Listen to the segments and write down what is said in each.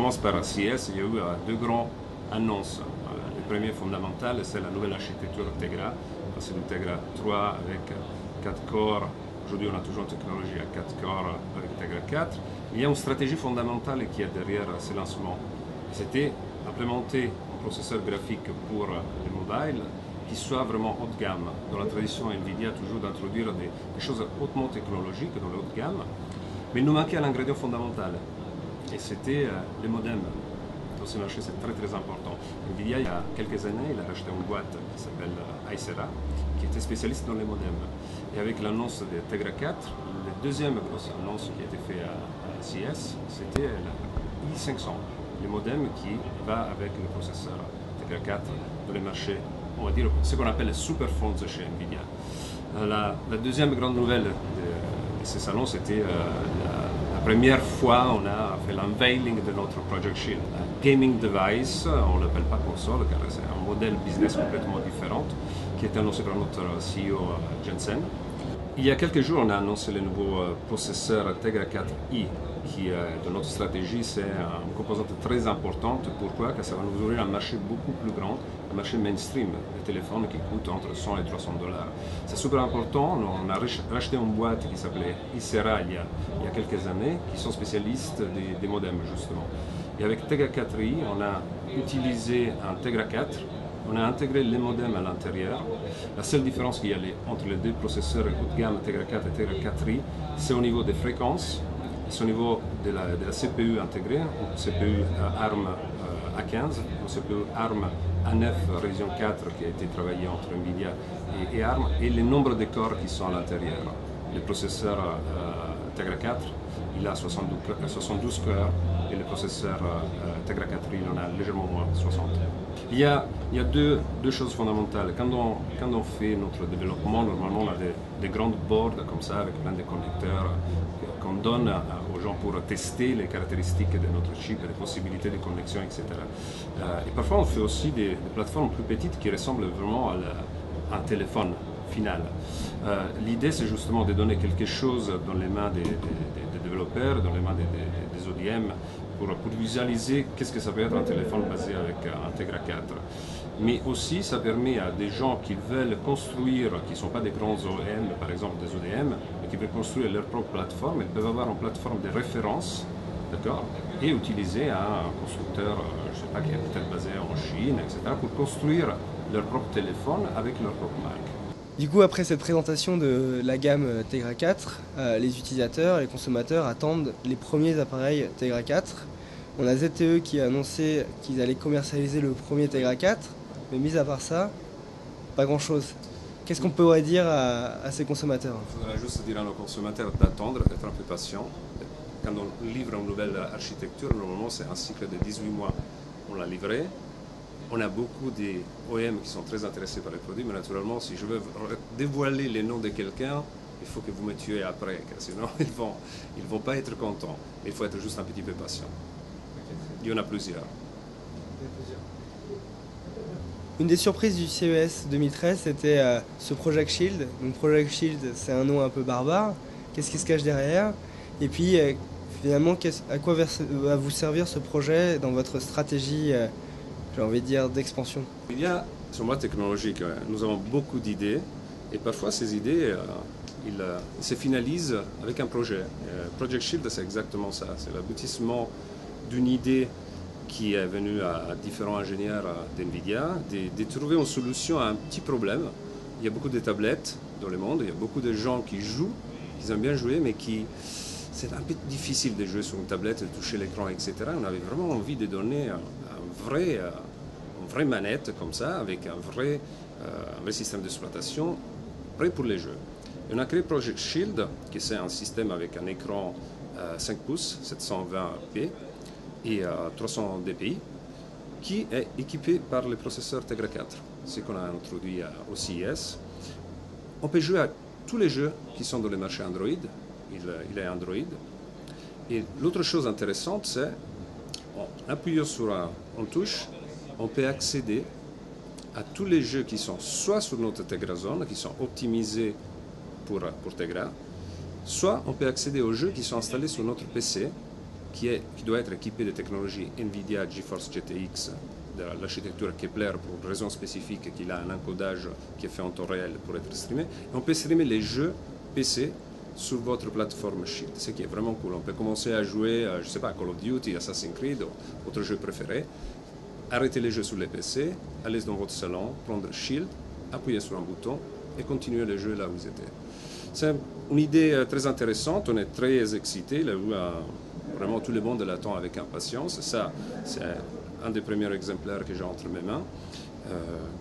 commence par CES. Il y a eu deux grandes annonces. Le premier fondamental, c'est la nouvelle architecture Tegra. C'est du Tegra 3 avec 4 corps. Aujourd'hui, on a toujours une technologie à 4 corps avec Tegra 4. Il y a une stratégie fondamentale qui est derrière ce lancement. C'était implémenter un processeur graphique pour les mobiles qui soit vraiment haut de gamme. Dans la tradition NVIDIA, toujours d'introduire des choses hautement technologiques dans le haut de gamme. Mais il nous manquait un ingrédient fondamental, et c'était les modems. Dans ce marché, c'est très très important. NVIDIA, il y a quelques années, il a racheté une boîte qui s'appelle Icera, qui était spécialiste dans les modems. Et avec l'annonce de Tegra 4, la deuxième grosse annonce qui a été faite à CES, c'était la i500, le modem qui va avec le processeur Tegra 4 dans les marchés, on va dire ce qu'on appelle les super phones chez NVIDIA. La deuxième grande nouvelle de ce salon, c'était la première fois on a fait l'unveiling de notre Project Shield. Un gaming device, on ne l'appelle pas console car c'est un modèle business complètement différent qui est annoncé par notre CEO Jensen. Il y a quelques jours, on a annoncé le nouveau processeur Tegra 4i qui, dans notre stratégie, c'est une composante très importante. Pourquoi? Car ça va nous ouvrir un marché beaucoup plus grand, un marché mainstream des téléphones qui coûtent entre 100 et 300 dollars. C'est super important. On a racheté une boîte qui s'appelait Icera il y a quelques années, qui sont spécialistes des modems, justement. Et avec Tegra 4i, on a utilisé un Tegra 4. On a intégré les modems à l'intérieur. La seule différence qu'il y a entre les deux processeurs haut de gamme Tegra 4 et Tegra 4i, c'est au niveau des fréquences, c'est au niveau de la CPU intégrée, une CPU ARM A15, une CPU ARM A9 Ryzen 4 qui a été travaillée entre NVIDIA et ARM, et le nombre de corps qui sont à l'intérieur. Le processeur Tegra 4, il a 72 cœurs, et le processeur Tegra 4i en a légèrement moins, 60. Il y a deux choses fondamentales. Quand on fait notre développement, normalement on a des grandes boards comme ça avec plein de connecteurs qu'on donne aux gens pour tester les caractéristiques de notre chip, les possibilités de connexion, etc. Et parfois on fait aussi des plateformes plus petites qui ressemblent vraiment à un téléphone final. L'idée c'est justement de donner quelque chose dans les mains des développeurs, dans les mains des ODM, pour visualiser qu'est-ce que ça peut être un téléphone basé avec un Tegra 4. Mais aussi, ça permet à des gens qui veulent construire, qui ne sont pas des grands OEM, par exemple des ODM, mais qui veulent construire leur propre plateforme, ils peuvent avoir une plateforme de référence, d'accord, et utiliser un constructeur, je ne sais pas, qui est peut-être basé en Chine, etc., pour construire leur propre téléphone avec leur propre marque. Du coup, après cette présentation de la gamme Tegra 4, les utilisateurs, les consommateurs attendent les premiers appareils Tegra 4. On a ZTE qui a annoncé qu'ils allaient commercialiser le premier Tegra 4, mais mis à part ça, pas grand-chose. Qu'est-ce qu'on pourrait dire à ces consommateurs? Il faudra juste dire à nos consommateurs d'attendre, d'être un peu patient. Quand on livre une nouvelle architecture, normalement c'est un cycle de 18 mois. On l'a livré. On a beaucoup d'OEM qui sont très intéressés par les produits, mais naturellement, si je veux dévoiler les noms de quelqu'un, il faut que vous me tuez après, car sinon ils vont pas être contents. Il faut être juste un petit peu patient. Il y en a plusieurs. Une des surprises du CES 2013, c'était ce Project Shield. Donc Project Shield, c'est un nom un peu barbare. Qu'est-ce qui se cache derrière? Et puis, finalement, à quoi va vous servir ce projet dans votre stratégie j'ai envie de dire, d'expansion? Il y a, sur le mode technologique, nous avons beaucoup d'idées, et parfois ces idées, ils se finalisent avec un projet. Project Shield, c'est exactement ça. C'est l'aboutissement d'une idée qui est venue à différents ingénieurs d'NVIDIA, de trouver une solution à un petit problème. Il y a beaucoup de tablettes dans le monde, il y a beaucoup de gens qui jouent, qui aiment bien jouer, mais c'est un peu difficile de jouer sur une tablette, de toucher l'écran, etc. On avait vraiment envie de donner une vraie manette comme ça, avec un vrai système d'exploitation prêt pour les jeux. Et on a créé Project Shield, qui c'est un système avec un écran 5 pouces, 720p et 300 dpi, qui est équipé par le processeur Tegra 4, ce qu'on a introduit au CES. On peut jouer à tous les jeux qui sont dans le marché Android, il est Android. Et l'autre chose intéressante, c'est en appuyant sur une touche, on peut accéder à tous les jeux qui sont soit sur notre Tegra Zone, qui sont optimisés pour Tegra, soit on peut accéder aux jeux qui sont installés sur notre PC, qui doit être équipé de technologies NVIDIA GeForce GTX, de l'architecture Kepler pour une raison spécifique qu'il a un encodage qui est fait en temps réel pour être streamé. Et on peut streamer les jeux PC sur votre plateforme Shield, ce qui est vraiment cool. On peut commencer à jouer, je ne sais pas, Call of Duty, Assassin's Creed, ou votre jeu préféré. Arrêtez les jeux sur les PC, allez dans votre salon, prendre Shield, appuyez sur un bouton et continuez le jeu là où vous étiez. C'est une idée très intéressante, on est très excités, vraiment tout le monde l'attend avec impatience. Ça, c'est un des premiers exemplaires que j'ai entre mes mains,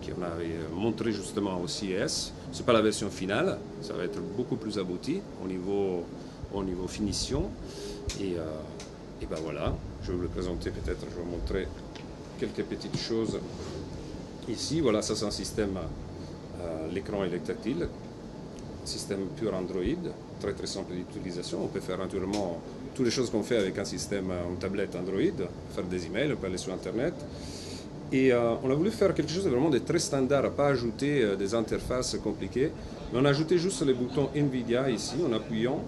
qu'on avait montré justement au CES. Ce n'est pas la version finale, ça va être beaucoup plus abouti au niveau finition. Et ben voilà, je vais vous le présenter peut-être, je vais vous montrer quelques petites choses ici. Voilà, ça c'est un système, l'écran est tactile, système pur Android, très très simple d'utilisation. On peut faire naturellement toutes les choses qu'on fait avec un système, une tablette Android, faire des emails, on peut aller sur Internet. Et on a voulu faire quelque chose de vraiment de très standard, pas ajouter des interfaces compliquées, mais on a ajouté juste les boutons NVIDIA ici, en appuyant,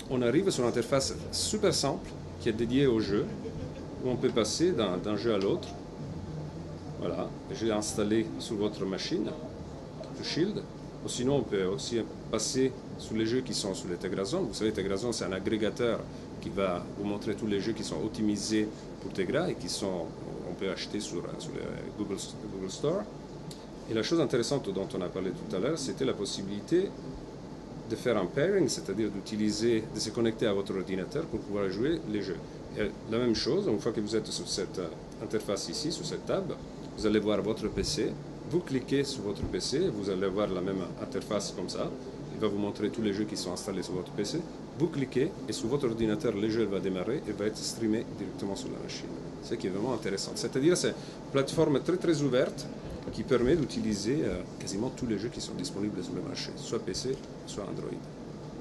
on arrive sur une interface super simple qui est dédiée au jeu, où on peut passer d'un jeu à l'autre. Voilà, je l'ai installé sur votre machine, le Shield. Ou sinon, on peut aussi passer sur les jeux qui sont sur les Tegra Zone. Vous savez, Tegra Zone, c'est un agrégateur qui va vous montrer tous les jeux qui sont optimisés pour Tegra et on peut acheter sur le Google Store. Et la chose intéressante dont on a parlé tout à l'heure, c'était la possibilité de faire un pairing, c'est-à-dire de se connecter à votre ordinateur pour pouvoir jouer les jeux. Et la même chose, une fois que vous êtes sur cette interface ici, sur cette table, vous allez voir votre PC. Vous cliquez sur votre PC, vous allez voir la même interface comme ça. Il va vous montrer tous les jeux qui sont installés sur votre PC. Vous cliquez et sur votre ordinateur, le jeu va démarrer et va être streamé directement sur la machine. Ce qui est vraiment intéressant. C'est-à-dire c'est une plateforme très très ouverte qui permet d'utiliser quasiment tous les jeux qui sont disponibles sur le marché, soit PC, soit Android.